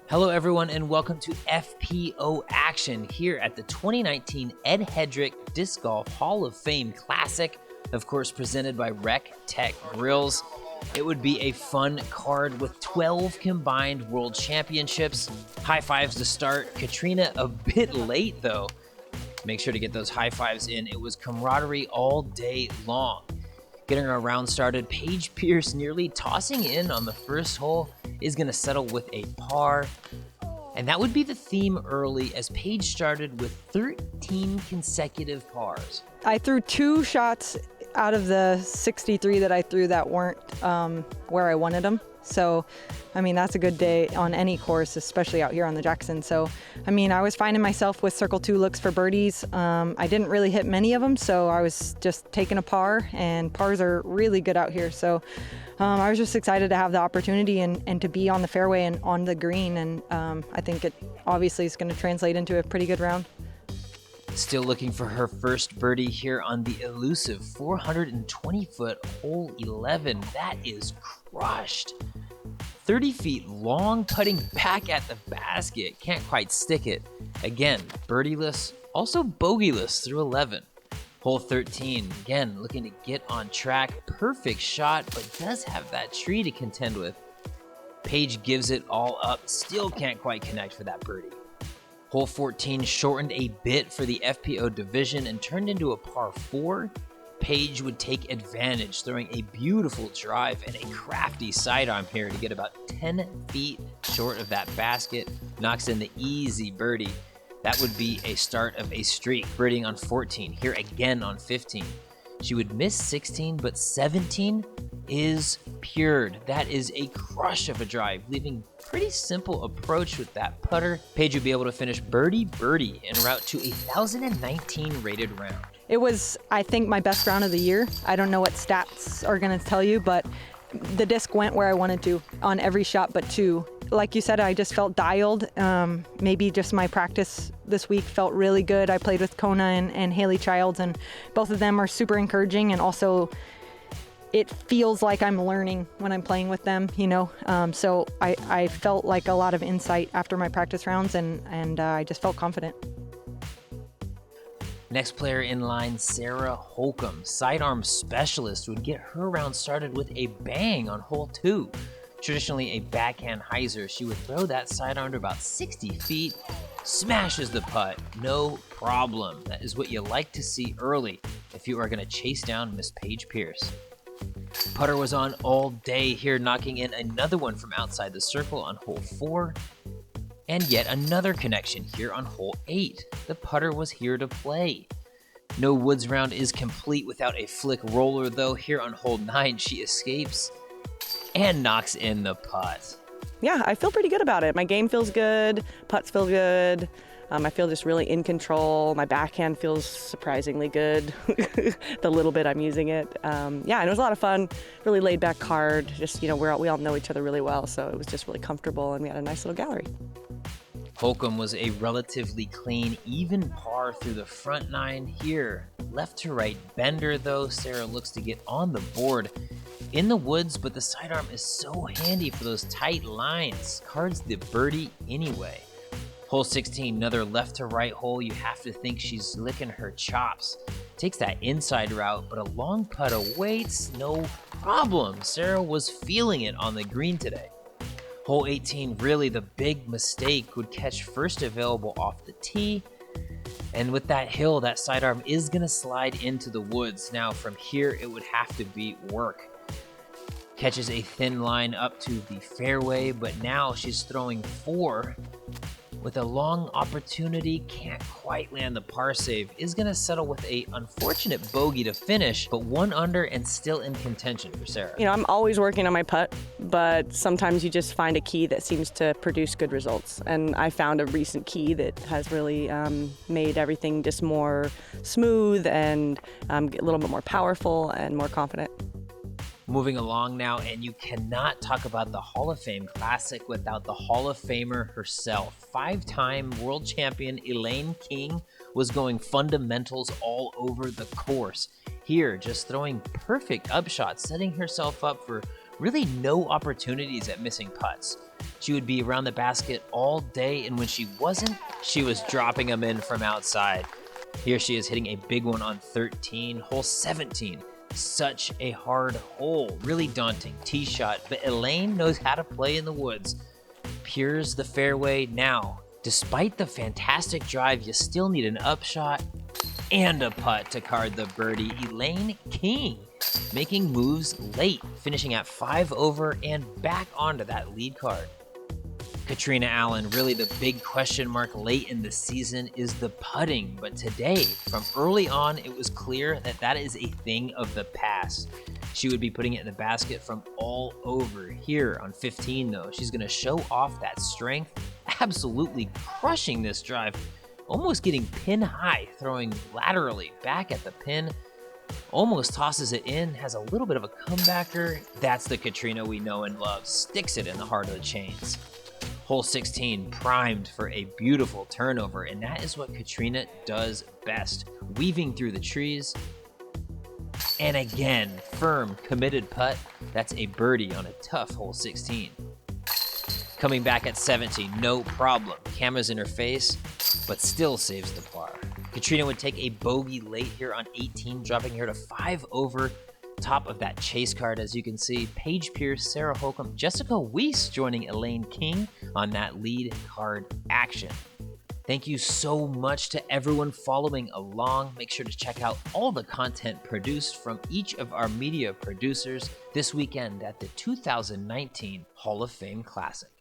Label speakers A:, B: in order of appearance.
A: Hello everyone and welcome to FPO action here at the 2019 Ed Headrick Disc Golf Hall of Fame Classic, of course presented by REC TEC Grills. It would be a fun card with 12 combined world championships. High fives to start. Katrina a bit late though. Make sure to get those high fives in. It was camaraderie all day long. Getting our round started, Paige Pierce nearly tossing in on the first hole is going to settle with a par. And that would be the theme early as Paige started with 13 consecutive pars.
B: I threw 2 shots out of the 63 that I threw that weren't where I wanted them. So, I mean, that's a good day on any course, especially out here on the Jackson. So, I mean, I was finding myself with circle 2 looks for birdies. I didn't really hit many of them, so I was just taking a par, and pars are really good out here. So, I was just excited to have the opportunity and to be on the fairway and on the green, and I think it obviously is going to translate into a pretty good round.
A: Still looking for her first birdie here on the elusive 420-foot hole 11. That is crushed. 30 feet long, putting back at the basket. Can't quite stick it. Again, birdieless, also bogeyless through 11. Hole 13, again, looking to get on track. Perfect shot, but does have that tree to contend with. Paige gives it all up, still can't quite connect for that birdie. Hole 14 shortened a bit for the FPO division and turned into a par 4. Paige would take advantage, throwing a beautiful drive and a crafty sidearm here to get about 10 feet short of that basket. Knocks in the easy birdie. That would be a start of a streak, birdieing on 14, here again on 15. She would miss 16, but 17 is pured. That is a crush of a drive, leaving pretty simple approach with that putter. Paige would be able to finish birdie en route to a 1019 rated round.
B: It was, I think, my best round of the year. I don't know what stats are going to tell you, but the disc went where I wanted to on every shot but 2. Like you said, I just felt dialed. Maybe just my practice this week felt really good. I played with Kona and Haley Childs, and both of them are super encouraging, and also it feels like I'm learning when I'm playing with them, you know. So I felt like a lot of insight after my practice rounds, and I just felt confident.
A: Next player in line, Sarah Holcomb, sidearm specialist, would get her round started with a bang on hole 2. Traditionally a backhand hyzer, she would throw that sidearm to about 60 feet, smashes the putt, no problem. That is what you like to see early if you are going to chase down Miss Paige Pierce. Putter was on all day here, knocking in another one from outside the circle on hole 4. And yet another connection here on hole 8. The putter was here to play. No woods round is complete without a flick roller though. Here on hole 9 she escapes and knocks in the putt.
C: Yeah, I feel pretty good about it. My game feels good, putts feel good. I feel just really in control. My backhand feels surprisingly good, the little bit I'm using it. Yeah, and it was a lot of fun, really laid back card. Just, you know, we all know each other really well, so it was just really comfortable, and we had a nice little gallery.
A: Holcomb was a relatively clean, even par through the front 9 here. Left to right bender though, Sarah looks to get on the board. In the woods, but the sidearm is so handy for those tight lines. Cards the birdie anyway. Hole 16, another left to right hole. You have to think she's licking her chops. Takes that inside route, but a long putt awaits, no problem. Sarah was feeling it on the green today. Hole 18, really the big mistake, would catch first available off the tee. And with that hill, that sidearm is going to slide into the woods. Now from here, it would have to be work. Catches a thin line up to the fairway, but now she's throwing 4 with a long opportunity, can't quite land the par save, is going to settle with a unfortunate bogey to finish, but 1 under and still in contention for Sarah.
C: You know, I'm always working on my putt, but sometimes you just find a key that seems to produce good results. And I found a recent key that has really made everything just more smooth and a little bit more powerful and more confident.
A: Moving along now, and you cannot talk about the Hall of Fame Classic without the Hall of Famer herself. 5-time world champion Elaine King was going fundamentals all over the course. Here, just throwing perfect upshots, setting herself up for really no opportunities at missing putts. She would be around the basket all day, and when she wasn't, she was dropping them in from outside. Here she is hitting a big one on 13, hole 17. Such a hard hole, really daunting tee shot, but Elaine knows how to play in the woods. Peers the fairway now. Despite the fantastic drive, you still need an upshot and a putt to card the birdie. Elaine King making moves late, finishing at 5 over and back onto that lead card. Katrina Allen, really the big question mark late in the season is the putting, but today, from early on, it was clear that that is a thing of the past. She would be putting it in the basket from all over. Here on 15 though, she's gonna show off that strength, absolutely crushing this drive, almost getting pin high, throwing laterally back at the pin, almost tosses it in, has a little bit of a comebacker. That's the Katrina we know and love, sticks it in the heart of the chains. Hole 16 primed for a beautiful turnover, and that is what Katrina does best, weaving through the trees. And again, firm, committed putt. That's a birdie on a tough hole 16. Coming back at 17, no problem. Camera's in her face, but still saves the par. Katrina would take a bogey late here on 18, dropping her to 5 over. Top of that chase card, as you can see, Paige Pierce, Sarah Hokom, Jessica Weiss joining Elaine King on that lead card action. Thank you so much to everyone following along. Make sure to check out all the content produced from each of our media producers this weekend at the 2019 Hall of Fame Classic.